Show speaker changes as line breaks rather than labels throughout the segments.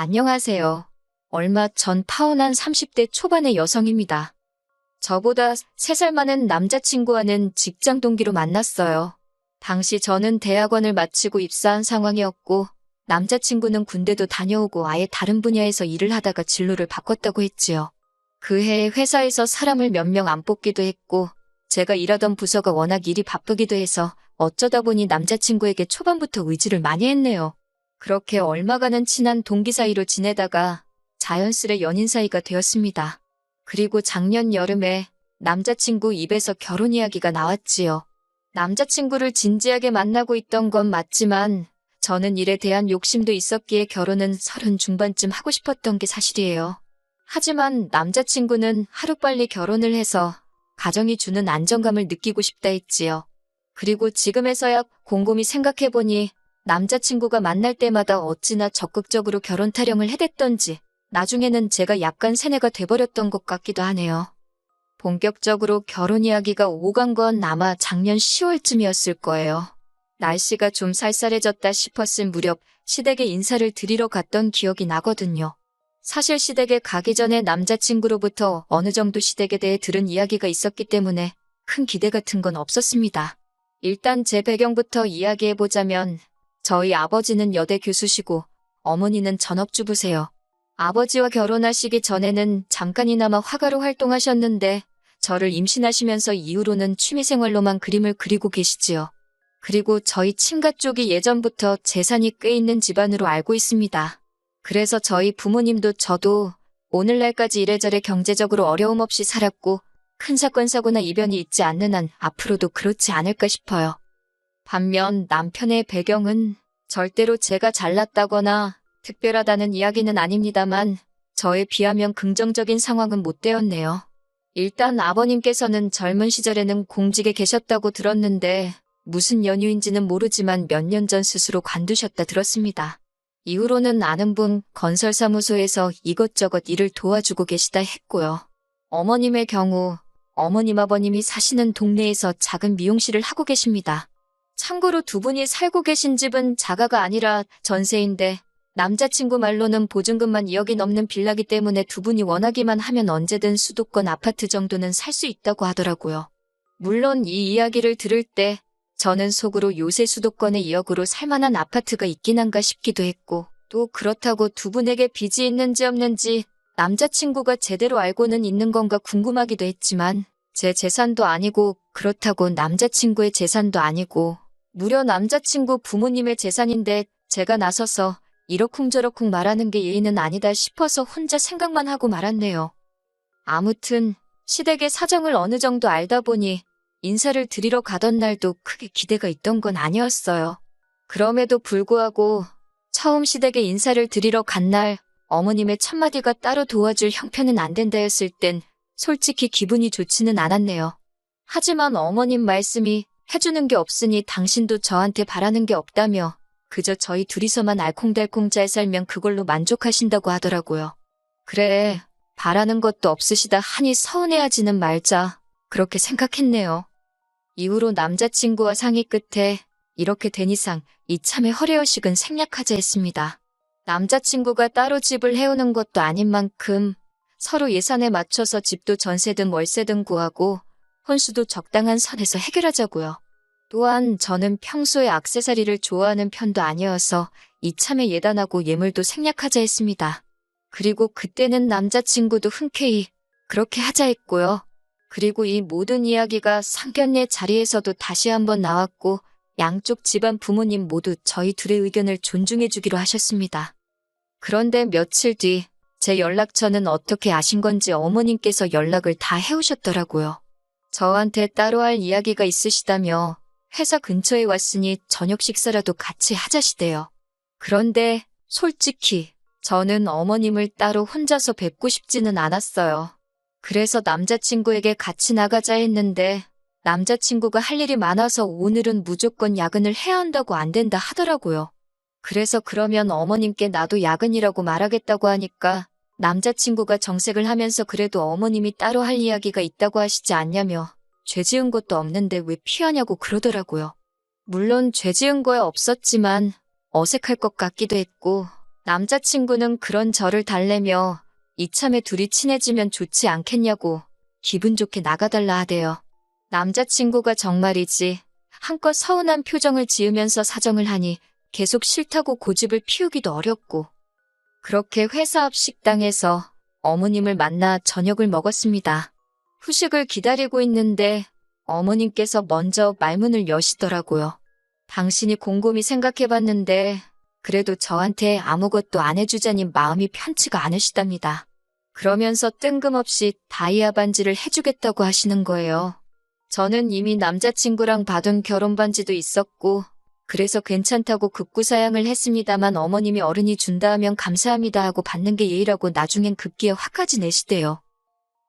안녕하세요. 얼마 전 타원한 30대 초반의 여성입니다. 저보다 3살 많은 남자친구와는 직장 동기로 만났어요. 당시 저는 대학원을 마치고 입사한 상황이었고, 남자친구는 군대도 다녀오고 아예 다른 분야에서 일을 하다가 진로를 바꿨다고 했지요. 그 해에 회사에서 사람을 몇 명 안 뽑기도 했고, 제가 일하던 부서가 워낙 일이 바쁘기도 해서 어쩌다 보니 남자친구에게 초반부터 의지를 많이 했네요. 그렇게 얼마간은 친한 동기 사이로 지내다가 자연스레 연인 사이가 되었습니다. 그리고 작년 여름에 남자친구 입에서 결혼 이야기가 나왔지요. 남자친구를 진지하게 만나고 있던 건 맞지만 저는 일에 대한 욕심도 있었기에 결혼은 30 중반쯤 하고 싶었던 게 사실이에요. 하지만 남자친구는 하루빨리 결혼을 해서 가정이 주는 안정감을 느끼고 싶다 했지요. 그리고 지금에서야 곰곰이 생각해보니 남자친구가 만날 때마다 어찌나 적극적으로 결혼 타령을 해댔던지 나중에는 제가 약간 세뇌가 돼버렸던 것 같기도 하네요. 본격적으로 결혼 이야기가 오간 건 아마 작년 10월쯤이었을 거예요. 날씨가 좀 쌀쌀해졌다 싶었을 무렵 시댁에 인사를 드리러 갔던 기억이 나거든요. 사실 시댁에 가기 전에 남자친구로부터 어느 정도 시댁에 대해 들은 이야기가 있었기 때문에 큰 기대 같은 건 없었습니다. 일단 제 배경부터 이야기해보자면 저희 아버지는 여대 교수시고 어머니는 전업주부세요. 아버지와 결혼하시기 전에는 잠깐이나마 화가로 활동하셨는데 저를 임신하시면서 이후로는 취미생활로만 그림을 그리고 계시지요. 그리고 저희 친가 쪽이 예전부터 재산이 꽤 있는 집안으로 알고 있습니다. 그래서 저희 부모님도 저도 오늘날까지 이래저래 경제적으로 어려움 없이 살았고 큰 사건 사고나 이변이 있지 않는 한 앞으로도 그렇지 않을까 싶어요. 반면 남편의 배경은 절대로 제가 잘났다거나 특별하다는 이야기는 아닙니다만 저에 비하면 긍정적인 상황은 못 되었네요. 일단 아버님께서는 젊은 시절에는 공직에 계셨다고 들었는데 무슨 연유인지는 모르지만 몇 년 전 스스로 관두셨다 들었습니다. 이후로는 아는 분 건설사무소에서 이것저것 일을 도와주고 계시다 했고요. 어머님의 경우 어머님 아버님이 사시는 동네에서 작은 미용실을 하고 계십니다. 참고로 두 분이 살고 계신 집은 자가가 아니라 전세인데 남자친구 말로는 보증금만 2억이 넘는 빌라기 때문에 두 분이 원하기만 하면 언제든 수도권 아파트 정도는 살 수 있다고 하더라고요. 물론 이 이야기를 들을 때 저는 속으로 요새 수도권에 2억으로 살만한 아파트가 있긴 한가 싶기도 했고 또 그렇다고 두 분에게 빚이 있는지 없는지 남자친구가 제대로 알고는 있는 건가 궁금하기도 했지만 제 재산도 아니고 그렇다고 남자친구의 재산도 아니고 무려 남자친구 부모님의 재산인데 제가 나서서 이러쿵저러쿵 말하는 게 예의는 아니다 싶어서 혼자 생각만 하고 말았네요. 아무튼 시댁의 사정을 어느 정도 알다 보니 인사를 드리러 가던 날도 크게 기대가 있던 건 아니었어요. 그럼에도 불구하고 처음 시댁에 인사를 드리러 간 날 어머님의 첫마디가 따로 도와줄 형편은 안 된다였을 땐 솔직히 기분이 좋지는 않았네요. 하지만 어머님 말씀이 해주는 게 없으니 당신도 저한테 바라는 게 없다며 그저 저희 둘이서만 알콩달콩 잘 살면 그걸로 만족하신다고 하더라고요. 그래, 바라는 것도 없으시다 하니 서운해하지는 말자 그렇게 생각했네요. 이후로 남자친구와 상의 끝에 이렇게 된 이상 이참에 허례허식은 생략하자 했습니다. 남자친구가 따로 집을 해오는 것도 아닌 만큼 서로 예산에 맞춰서 집도 전세든 월세든 구하고 혼수도 적당한 선에서 해결하자고요. 또한 저는 평소에 액세서리를 좋아하는 편도 아니어서 이참에 예단하고 예물도 생략하자 했습니다. 그리고 그때는 남자친구도 흔쾌히 그렇게 하자 했고요. 그리고 이 모든 이야기가 상견례 자리에서도 다시 한번 나왔고 양쪽 집안 부모님 모두 저희 둘의 의견을 존중해 주기로 하셨습니다. 그런데 며칠 뒤 제 연락처는 어떻게 아신 건지 어머님께서 연락을 다 해오셨더라고요. 저한테 따로 할 이야기가 있으시다며 회사 근처에 왔으니 저녁 식사라도 같이 하자시대요. 그런데 솔직히 저는 어머님을 따로 혼자서 뵙고 싶지는 않았어요. 그래서 남자친구에게 같이 나가자 했는데 남자친구가 할 일이 많아서 오늘은 무조건 야근을 해야 한다고 안 된다 하더라고요. 그래서 그러면 어머님께 나도 야근이라고 말하겠다고 하니까 남자친구가 정색을 하면서 그래도 어머님이 따로 할 이야기가 있다고 하시지 않냐며 죄 지은 것도 없는데 왜 피하냐고 그러더라고요. 물론 죄 지은 거야 없었지만 어색할 것 같기도 했고 남자친구는 그런 저를 달래며 이참에 둘이 친해지면 좋지 않겠냐고 기분 좋게 나가달라 하대요. 남자친구가 정말이지 한껏 서운한 표정을 지으면서 사정을 하니 계속 싫다고 고집을 피우기도 어렵고 그렇게 회사 앞 식당에서 어머님을 만나 저녁을 먹었습니다. 후식을 기다리고 있는데 어머님께서 먼저 말문을 여시더라고요. 당신이 곰곰이 생각해봤는데 그래도 저한테 아무것도 안 해주자니 마음이 편치가 않으시답니다. 그러면서 뜬금없이 다이아 반지를 해주겠다고 하시는 거예요. 저는 이미 남자친구랑 받은 결혼 반지도 있었고 그래서 괜찮다고 급구사양을 했습니다만 어머님이 어른이 준다 하면 감사합니다 하고 받는 게 예의라고 나중엔 급기에 화까지 내시대요.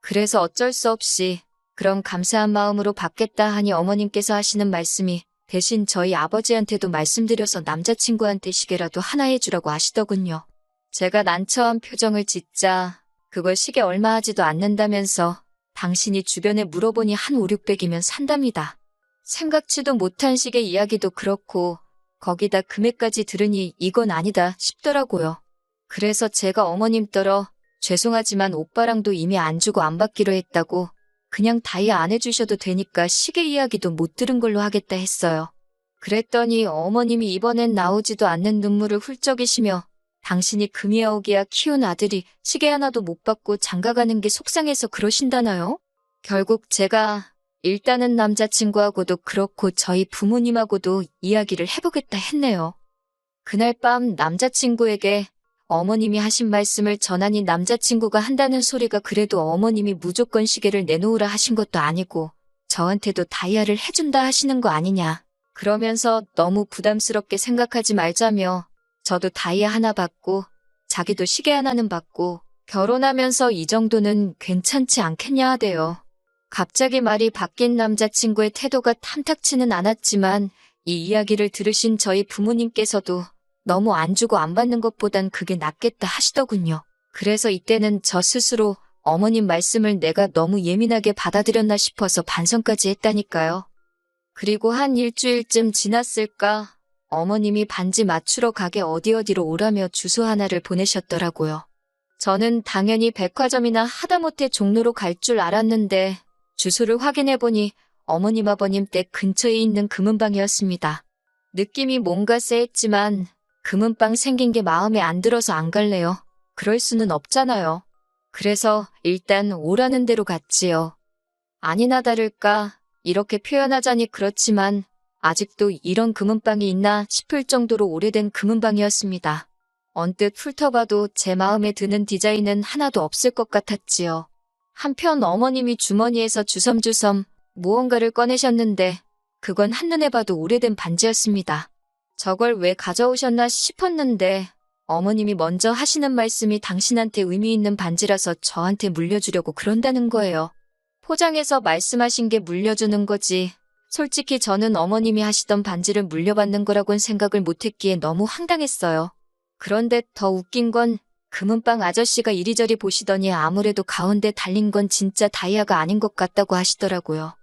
그래서 어쩔 수 없이 그럼 감사한 마음으로 받겠다 하니 어머님께서 하시는 말씀이 대신 저희 아버지한테도 말씀드려서 남자친구한테 시계라도 하나 해주라고 하시더군요. 제가 난처한 표정을 짓자 그걸 시계 얼마 하지도 않는다면서 당신이 주변에 물어보니 한 5, 600이면 산답니다. 생각지도 못한 시계 이야기도 그렇고 거기다 금액까지 들으니 이건 아니다 싶더라고요. 그래서 제가 어머님 떨어 죄송하지만 오빠랑도 이미 안 주고 안 받기로 했다고 그냥 다이아 안 해주셔도 되니까 시계 이야기도 못 들은 걸로 하겠다 했어요. 그랬더니 어머님이 이번엔 나오지도 않는 눈물을 훌쩍이시며 당신이 금이야 오기야 키운 아들이 시계 하나도 못 받고 장가가는 게 속상해서 그러신다나요? 결국 제가 일단은 남자친구하고도 그렇고 저희 부모님하고도 이야기를 해보겠다 했네요. 그날 밤 남자친구에게 어머님이 하신 말씀을 전하니 남자친구가 한다는 소리가 그래도 어머님이 무조건 시계를 내놓으라 하신 것도 아니고 저한테도 다이아를 해준다 하시는 거 아니냐. 그러면서 너무 부담스럽게 생각하지 말자며 저도 다이아 하나 받고 자기도 시계 하나는 받고 결혼하면서 이 정도는 괜찮지 않겠냐 하대요. 갑자기 말이 바뀐 남자친구의 태도가 탐탁치는 않았지만 이 이야기를 들으신 저희 부모님께서도 너무 안 주고 안 받는 것보단 그게 낫겠다 하시더군요. 그래서 이때는 저 스스로 어머님 말씀을 내가 너무 예민하게 받아들였나 싶어서 반성까지 했다니까요. 그리고 한 일주일쯤 지났을까 어머님이 반지 맞추러 가게 어디로 오라며 주소 하나를 보내셨더라고요. 저는 당연히 백화점이나 하다못해 종로로 갈 줄 알았는데 주소를 확인해보니 어머님 아버님 댁 근처에 있는 금은방이었습니다. 느낌이 뭔가 쎄했지만 금은방 생긴 게 마음에 안 들어서 안 갈래요. 그럴 수는 없잖아요. 그래서 일단 오라는 대로 갔지요. 아니나 다를까 이렇게 표현하자니 그렇지만 아직도 이런 금은방이 있나 싶을 정도로 오래된 금은방이었습니다. 언뜻 훑어봐도 제 마음에 드는 디자인은 하나도 없을 것 같았지요. 한편 어머님이 주머니에서 주섬주섬 무언가를 꺼내셨는데 그건 한눈에 봐도 오래된 반지였습니다. 저걸 왜 가져오셨나 싶었는데 어머님이 먼저 하시는 말씀이 당신한테 의미 있는 반지라서 저한테 물려주려고 그런다는 거예요. 포장해서 말씀하신 게 물려주는 거지. 솔직히 저는 어머님이 하시던 반지를 물려받는 거라고는 생각을 못했기에 너무 황당했어요. 그런데 더 웃긴 건 금은방 아저씨가 이리저리 보시더니 아무래도 가운데 달린 건 진짜 다이아가 아닌 것 같다고 하시더라고요.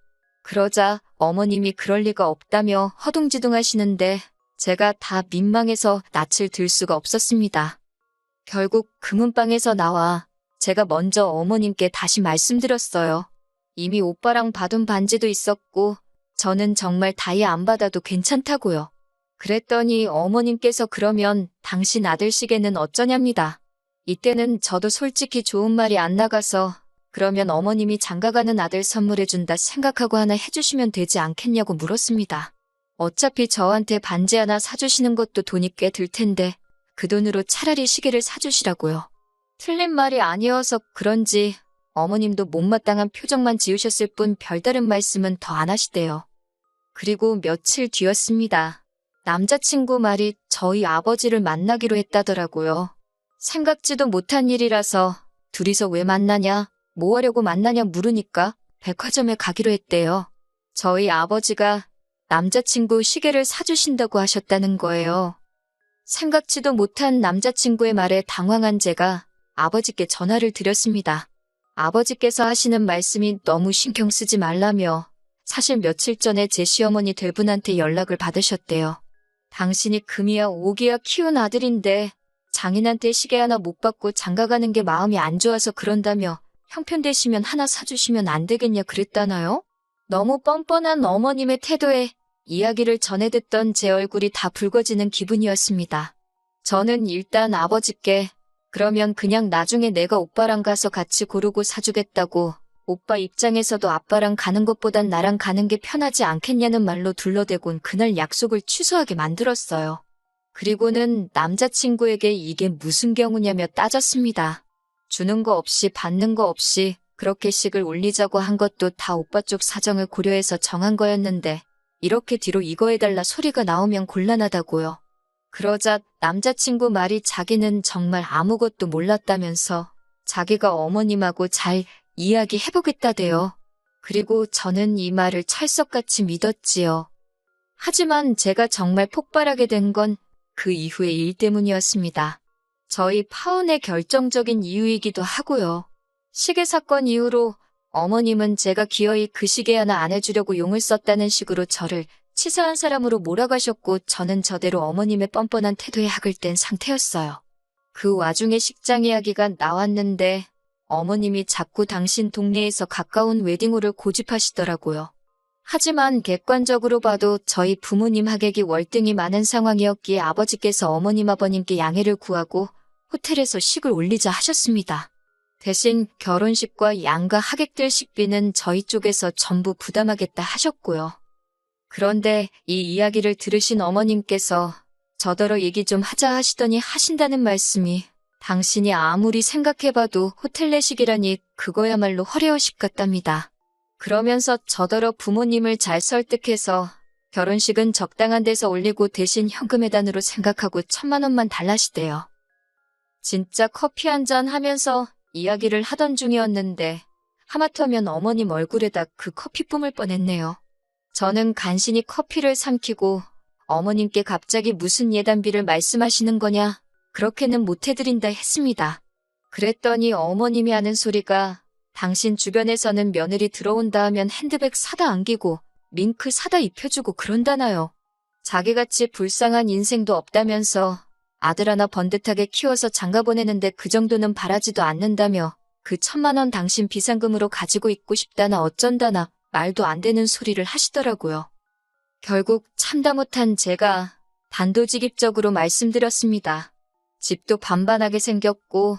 그러자 어머님이 그럴 리가 없다며 허둥지둥하시는데 제가 다 민망해서 낯을 들 수가 없었습니다. 결국 금은방에서 나와 제가 먼저 어머님께 다시 말씀드렸어요. 이미 오빠랑 받은 반지도 있었고 저는 정말 다이아 안 받아도 괜찮다고요. 그랬더니 어머님께서 그러면 당신 아들 시계는 어쩌냐입니다. 이때는 저도 솔직히 좋은 말이 안 나가서 그러면 어머님이 장가가는 아들 선물해준다 생각하고 하나 해주시면 되지 않겠냐고 물었습니다. 어차피 저한테 반지 하나 사주시는 것도 돈이 꽤 들 텐데 그 돈으로 차라리 시계를 사주시라고요. 틀린 말이 아니어서 그런지 어머님도 못마땅한 표정만 지으셨을 뿐 별다른 말씀은 더 안 하시대요. 그리고 며칠 뒤였습니다. 남자친구 말이 저희 아버지를 만나기로 했다더라고요. 생각지도 못한 일이라서 둘이서 왜 만나냐, 뭐 하려고 만나냐 물으니까 백화점에 가기로 했대요. 저희 아버지가 남자친구 시계를 사주신다고 하셨다는 거예요. 생각지도 못한 남자친구의 말에 당황한 제가 아버지께 전화를 드렸습니다. 아버지께서 하시는 말씀이 너무 신경 쓰지 말라며 사실 며칠 전에 제 시어머니 될 분한테 연락을 받으셨대요. 당신이 금이야 오기야 키운 아들인데 장인한테 시계 하나 못 받고 장가가는 게 마음이 안 좋아서 그런다며 형편 되시면 하나 사주시면 안 되겠냐 그랬다나요? 너무 뻔뻔한 어머님의 태도에 이야기를 전해 듣던 제 얼굴이 다 붉어지는 기분이었습니다. 저는 일단 아버지께 그러면 그냥 나중에 내가 오빠랑 가서 같이 고르고 사주겠다고, 오빠 입장에서도 아빠랑 가는 것보단 나랑 가는 게 편하지 않겠냐는 말로 둘러대곤 그날 약속을 취소하게 만들었어요. 그리고는 남자친구에게 이게 무슨 경우냐며 따졌습니다. 주는 거 없이 받는 거 없이 그렇게 식을 올리자고 한 것도 다 오빠 쪽 사정을 고려해서 정한 거였는데 이렇게 뒤로 이거 해달라 소리가 나오면 곤란하다고요. 그러자 남자친구 말이 자기는 정말 아무것도 몰랐다면서 자기가 어머님하고 잘 이야기해보겠다대요. 그리고 저는 이 말을 찰석같이 믿었지요. 하지만 제가 정말 폭발하게 된 건 그 이후의 일 때문이었습니다. 저희 파혼의 결정적인 이유이기도 하고요. 시계 사건 이후로 어머님은 제가 기어이 그 시계 하나 안 해주려고 용을 썼다는 식으로 저를 치사한 사람으로 몰아가셨고 저는 저대로 어머님의 뻔뻔한 태도에 학을 뗀 상태였어요. 그 와중에 식장 이야기가 나왔는데 어머님이 자꾸 당신 동네에서 가까운 웨딩홀을 고집하시더라고요. 하지만 객관적으로 봐도 저희 부모님 하객이 월등히 많은 상황이었기에 아버지께서 어머님 아버님께 양해를 구하고 호텔에서 식을 올리자 하셨습니다. 대신 결혼식과 양가 하객들 식비는 저희 쪽에서 전부 부담하겠다 하셨고요. 그런데 이 이야기를 들으신 어머님께서 저더러 얘기 좀 하자 하시더니 하신다는 말씀이 당신이 아무리 생각해봐도 호텔 내식이라니 그거야말로 허례허식 같답니다. 그러면서 저더러 부모님을 잘 설득해서 결혼식은 적당한 데서 올리고 대신 현금회단으로 생각하고 1,000만 원만 달라시대요. 진짜 커피 한잔 하면서 이야기를 하던 중이었는데 하마터면 어머님 얼굴에다 그 커피 뿜을 뻔했네요. 저는 간신히 커피를 삼키고 어머님께 갑자기 무슨 예단비를 말씀하시는 거냐, 그렇게는 못 해드린다 했습니다. 그랬더니 어머님이 하는 소리가 당신 주변에서는 며느리 들어온다 하면 핸드백 사다 안기고 밍크 사다 입혀주고 그런다나요. 자기같이 불쌍한 인생도 없다면서 아들 하나 번듯하게 키워서 장가 보내는데 그 정도는 바라지도 않는다며 그 1,000만 원 당신 비상금으로 가지고 있고 싶다나 어쩐다나 말도 안 되는 소리를 하시더라고요. 결국 참다 못한 제가 단도직입적으로 말씀드렸습니다. 집도 반반하게 생겼고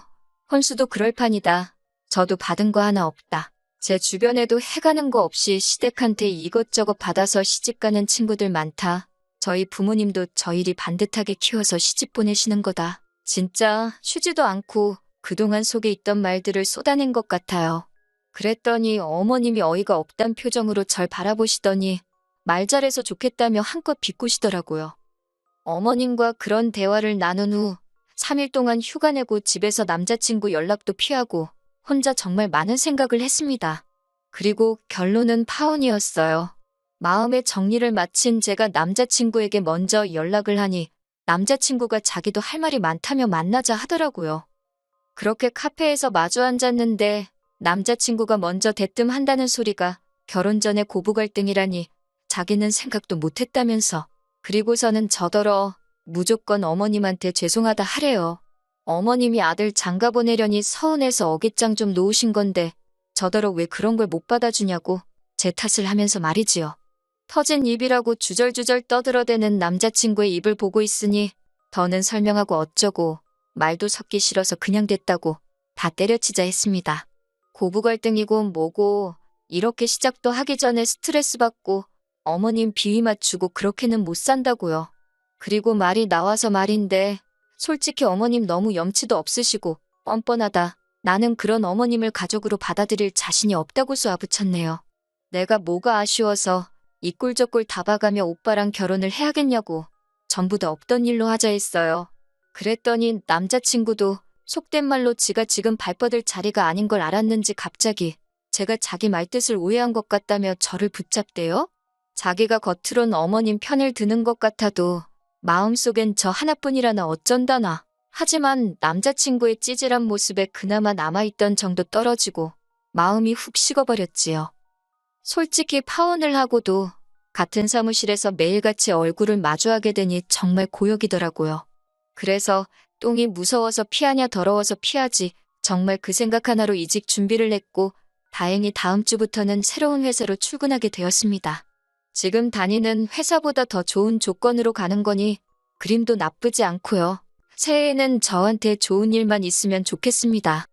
혼수도 그럴 판이다. 저도 받은 거 하나 없다. 제 주변에도 해가는 거 없이 시댁한테 이것저것 받아서 시집가는 친구들 많다. 저희 부모님도 저 일이 반듯하게 키워서 시집 보내시는 거다. 진짜 쉬지도 않고 그동안 속에 있던 말들을 쏟아낸 것 같아요. 그랬더니 어머님이 어이가 없단 표정으로 절 바라보시더니 말 잘해서 좋겠다며 한껏 비꼬시더라고요. 어머님과 그런 대화를 나눈 후 3일 동안 휴가 내고 집에서 남자친구 연락도 피하고 혼자 정말 많은 생각을 했습니다. 그리고 결론은 파혼이었어요. 마음의 정리를 마친 제가 남자친구에게 먼저 연락을 하니 남자친구가 자기도 할 말이 많다며 만나자 하더라고요. 그렇게 카페에서 마주 앉았는데 남자친구가 먼저 대뜸한다는 소리가 결혼 전에 고부 갈등이라니 자기는 생각도 못했다면서, 그리고서는 저더러 무조건 어머님한테 죄송하다 하래요. 어머님이 아들 장가 보내려니 서운해서 어깃장 좀 놓으신 건데 저더러 왜 그런 걸 못 받아주냐고 제 탓을 하면서 말이지요. 터진 입이라고 주절주절 떠들어대는 남자친구의 입을 보고 있으니 더는 설명하고 어쩌고 말도 섞기 싫어서 그냥 됐다고 다 때려치자 했습니다. 고부 갈등이고 뭐고 이렇게 시작도 하기 전에 스트레스 받고 어머님 비위 맞추고 그렇게는 못 산다고요. 그리고 말이 나와서 말인데 솔직히 어머님 너무 염치도 없으시고 뻔뻔하다. 나는 그런 어머님을 가족으로 받아들일 자신이 없다고 쏘아붙였네요. 내가 뭐가 아쉬워서 이 꼴 저 꼴 다 봐가며 오빠랑 결혼을 해야겠냐고 전부 다 없던 일로 하자 했어요. 그랬더니 남자친구도 속된 말로 지가 지금 발뻗을 자리가 아닌 걸 알았는지 갑자기 제가 자기 말뜻을 오해한 것 같다며 저를 붙잡대요. 자기가 겉으론 어머님 편을 드는 것 같아도 마음속엔 저 하나뿐이라나 어쩐다나. 하지만 남자친구의 찌질한 모습에 그나마 남아있던 정도 떨어지고 마음이 훅 식어버렸지요. 솔직히 파혼을 하고도 같은 사무실에서 매일같이 얼굴을 마주하게 되니 정말 고역이더라고요. 그래서 똥이 무서워서 피하냐 더러워서 피하지. 정말 그 생각 하나로 이직 준비를 했고 다행히 다음 주부터는 새로운 회사로 출근하게 되었습니다. 지금 다니는 회사보다 더 좋은 조건으로 가는 거니 그림도 나쁘지 않고요. 새해에는 저한테 좋은 일만 있으면 좋겠습니다.